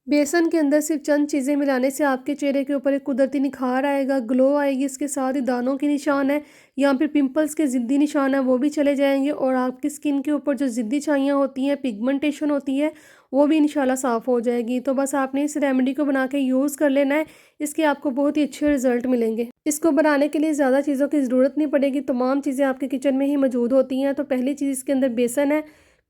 बेसन के अंदर सिर्फ चंद चीज़ें मिलाने से आपके चेहरे के ऊपर एक कुदरती निखार आएगा, ग्लो आएगी, इसके साथ ही दानों के निशान है या फिर पिंपल्स के ज़िद्दी निशान है वो भी चले जाएंगे और आपकी स्किन के ऊपर जो ज़िद्दी छाइयाँ होती हैं, पिगमेंटेशन होती है, वो भी इंशाल्लाह साफ़ हो जाएगी। तो बस आपने इस रेमेडी को बना के यूज़ कर लेना है, इसके आपको बहुत ही अच्छे रिजल्ट मिलेंगे। इसको बनाने के लिए ज़्यादा चीज़ों की ज़रूरत नहीं पड़ेगी, तमाम चीज़ें आपके किचन में ही मौजूद होती हैं। तो पहली चीज़ इसके अंदर बेसन है,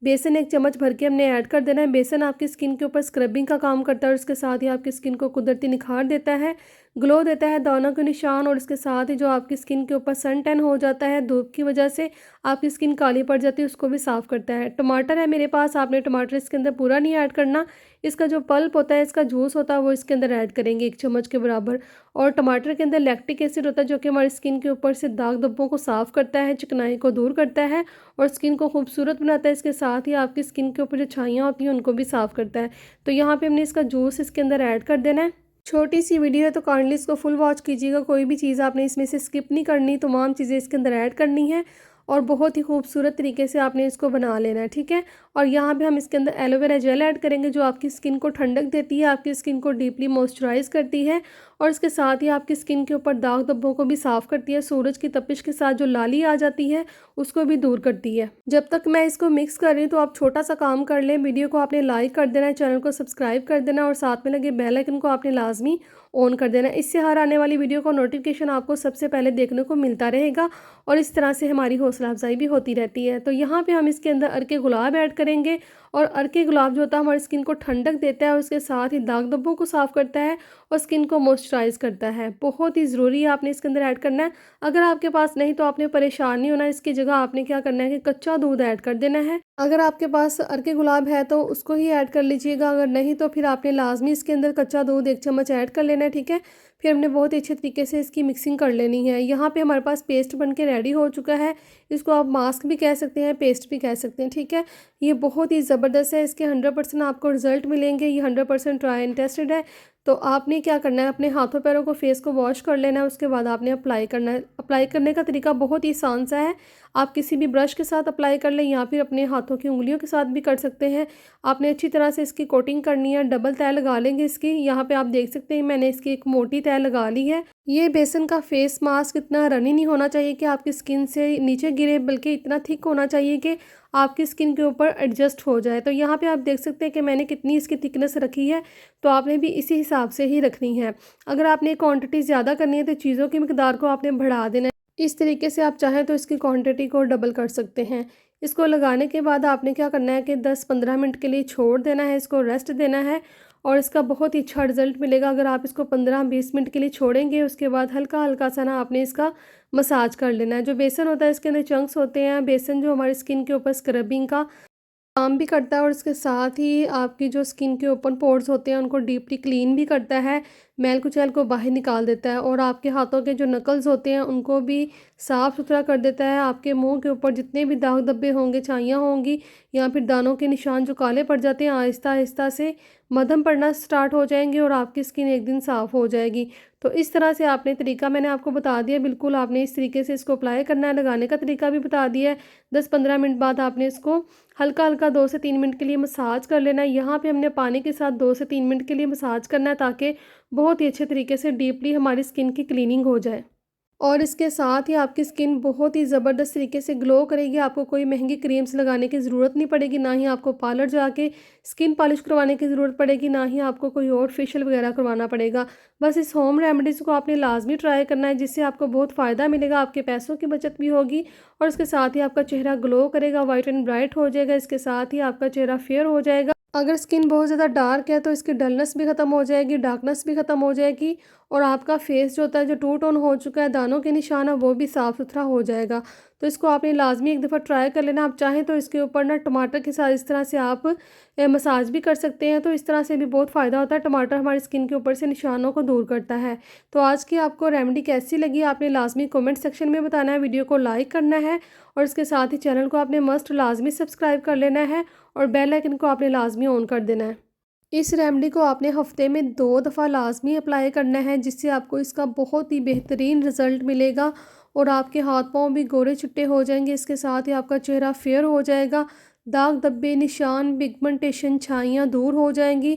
बेसन 1 चम्मच भर के हमने ऐड कर देना है। बेसन आपकी स्किन के ऊपर स्क्रबिंग का काम करता है और इसके साथ ही आपकी स्किन को कुदरती निखार देता है, ग्लो देता है, दानों के निशान और इसके साथ ही जो आपकी स्किन के ऊपर सन टैन हो जाता है, धूप की वजह से आपकी स्किन काली पड़ जाती है, उसको भी साफ़ करता है। टमाटर है मेरे पास, आपने टमाटर इसके अंदर पूरा नहीं ऐड करना, इसका जो पल्प होता है, इसका जूस होता है, वो इसके अंदर ऐड करेंगे 1 चम्मच के बराबर। और टमाटर के अंदर लैक्टिक एसिड होता है जो कि हमारी स्किन के ऊपर से दाग धब्बों को साफ़ करता है, चिकनाई को दूर करता है और स्किन को खूबसूरत बनाता है। इसके साथ ही आपकी स्किन के ऊपर जो छाइयाँ होती हैं उनको भी साफ़ करता है। तो यहाँ पे हमने इसका जूस इसके अंदर ऐड कर देना है। छोटी सी वीडियो है तो काइंडली इसको फुल वॉच कीजिएगा, कोई भी चीज़ आपने इसमें से स्किप नहीं करनी, तमाम चीज़ें इसके अंदर ऐड करनी है और बहुत ही खूबसूरत तरीके से आपने इसको बना लेना है, ठीक है। और यहाँ पे हम इसके अंदर एलोवेरा जेल ऐड करेंगे जो आपकी स्किन को ठंडक देती है, आपकी स्किन को डीपली मॉइस्चराइज करती है और इसके साथ ही आपकी स्किन के ऊपर दाग धब्बों को भी साफ़ करती है, सूरज की तपिश के साथ जो लाली आ जाती है उसको भी दूर करती है। जब तक मैं इसको मिक्स कर रही हूँ तो आप छोटा सा काम कर लें, वीडियो को आपने लाइक कर देना है, चैनल को सब्सक्राइब कर देना और साथ में लगे बेल आइकन को आपने लाजमी ऑन कर देना। इससे हर आने वाली वीडियो का नोटिफिकेशन आपको सबसे पहले देखने को मिलता रहेगा और इस तरह से हमारी हौसला अफजाई भी होती रहती है। तो यहाँ पे हम इसके अंदर अर्के गुलाब ऐड करेंगे और अर्के गुलाब जो होता है हमारी स्किन को ठंडक देता है और उसके साथ ही दाग धब्बों को साफ़ करता है और स्किन को मॉइस्चराइज करता है। बहुत ही ज़रूरी है आपने इसके अंदर ऐड करना है। अगर आपके पास नहीं तो आपने परेशान नहीं होना, इसकी जगह आपने क्या करना है कि कच्चा दूध ऐड कर देना है। अगर आपके पास अर्के गुलाब है तो उसको ही ऐड कर लीजिएगा, अगर नहीं तो फिर आपने लाजमी इसके अंदर कच्चा दूध 1 चम्मच ऐड कर लेना है, ठीक है। फिर हमने बहुत ही अच्छे तरीके से इसकी मिक्सिंग कर लेनी है। यहाँ पे हमारे पास पेस्ट बन के रेडी हो चुका है, इसको आप मास्क भी कह सकते हैं, पेस्ट भी कह सकते हैं, ठीक है। ये बहुत ही ज़बरदस्त है, इसके 100% आपको रिजल्ट मिलेंगे, ये 100% ट्राई एंड टेस्टेड है। तो आपने क्या करना है, अपने हाथों पैरों को, फेस को वॉश कर लेना है, उसके बाद आपने अप्लाई करना है। अप्लाई करने का तरीका बहुत ही आसान सा है, आप किसी भी ब्रश के साथ अप्लाई कर लें या फिर अपने हाथों की उंगलियों के साथ भी कर सकते हैं। आपने अच्छी तरह से इसकी कोटिंग करनी है, डबल तह लगा लेंगे इसकी। यहाँ पे आप देख सकते हैं मैंने इसकी एक मोटी तह लगा ली है। ये बेसन का फेस मास्क इतना रनी नहीं होना चाहिए कि आपकी स्किन से नीचे गिरे, बल्कि इतना थिक होना चाहिए कि आपकी स्किन के ऊपर एडजस्ट हो जाए। तो यहाँ पे आप देख सकते हैं कि मैंने कितनी इसकी थिकनेस रखी है, तो आपने भी इसी हिसाब से ही रखनी है। अगर आपने क्वांटिटी ज़्यादा करनी है तो चीज़ों की मिकदार को आपने बढ़ा देना है। इस तरीके से आप चाहें तो इसकी क्वांटिटी को डबल कर सकते हैं। इसको लगाने के बाद आपने क्या करना है कि 10-15 मिनट के लिए छोड़ देना है, इसको रेस्ट देना है और इसका बहुत ही अच्छा रिजल्ट मिलेगा अगर आप इसको 15-20 मिनट के लिए छोड़ेंगे। उसके बाद हल्का हल्का सा ना आपने इसका मसाज कर लेना है। जो बेसन होता है इसके अंदर चंक्स होते हैं, बेसन जो हमारी स्किन के ऊपर स्क्रबिंग का काम भी करता है और इसके साथ ही आपकी जो स्किन के ओपन पोर्स होते हैं उनको डीपली क्लीन भी करता है, मैल कुचैल को बाहर निकाल देता है और आपके हाथों के जो नकल्स होते हैं उनको भी साफ़ सुथरा कर देता है। आपके मुंह के ऊपर जितने भी दाग धब्बे होंगे, छाइयाँ होंगी या फिर दानों के निशान जो काले पड़ जाते हैं, आहिस्ता आहिस्ता से मध्यम पड़ना स्टार्ट हो जाएंगे और आपकी स्किन एक दिन साफ़ हो जाएगी। तो इस तरह से आपने तरीका मैंने आपको बता दिया, बिल्कुल आपने इस तरीके से इसको अप्लाई करना है। लगाने का तरीका भी बता दिया है। 10-15 मिनट बाद आपने इसको हल्का हल्का 2 से 3 मिनट के लिए मसाज कर लेना है। यहाँ पे हमने पानी के साथ 2 से 3 मिनट के लिए मसाज करना है ताकि बहुत ही अच्छे तरीके से डीपली हमारी स्किन की क्लीनिंग हो जाए और इसके साथ ही आपकी स्किन बहुत ही ज़बरदस्त तरीके से ग्लो करेगी। आपको कोई महंगी क्रीम्स लगाने की ज़रूरत नहीं पड़ेगी, ना ही आपको पार्लर जाके स्किन पॉलिश करवाने की ज़रूरत पड़ेगी, ना ही आपको कोई और फेशियल वगैरह करवाना पड़ेगा। बस इस होम रेमेडीज़ को आपने लाजमी ट्राई करना है, जिससे आपको बहुत फ़ायदा मिलेगा, आपके पैसों की बचत भी होगी और इसके साथ ही आपका चेहरा ग्लो करेगा, वाइट एंड ब्राइट हो जाएगा। इसके साथ ही आपका चेहरा फेयर हो जाएगा। अगर स्किन बहुत ज़्यादा डार्क है तो इसकी डलनेस भी ख़त्म हो जाएगी, डार्कनेस भी ख़त्म हो जाएगी और आपका फेस जो होता है, जो टू टोन हो चुका है, दानों के निशान है, वो भी साफ़ सुथरा हो जाएगा। तो इसको आपने लाजमी एक दफ़ा ट्राई कर लेना। आप चाहें तो इसके ऊपर ना टमाटर के साथ इस तरह से आप मसाज भी कर सकते हैं, तो इस तरह से भी बहुत फ़ायदा होता है। टमाटर हमारी स्किन के ऊपर से निशानों को दूर करता है। तो आज की आपको रेमेडी कैसी लगी आपने लाजमी कमेंट सेक्शन में बताना है, वीडियो को लाइक करना है और इसके साथ ही चैनल को आपने मस्ट लाजमी सब्सक्राइब कर लेना है और बेल आइकन को आपने लाजमी ऑन कर देना है। इस रेमेडी को आपने हफ्ते में 2 दफ़ा लाजमी अप्लाई करना है, जिससे आपको इसका बहुत ही बेहतरीन रिज़ल्ट मिलेगा और आपके हाथ पाँव भी गोरे चिट्टे हो जाएंगे। इसके साथ ही आपका चेहरा फेयर हो जाएगा, दाग धब्बे, निशान, पिगमेंटेशन, छाइयाँ दूर हो जाएंगी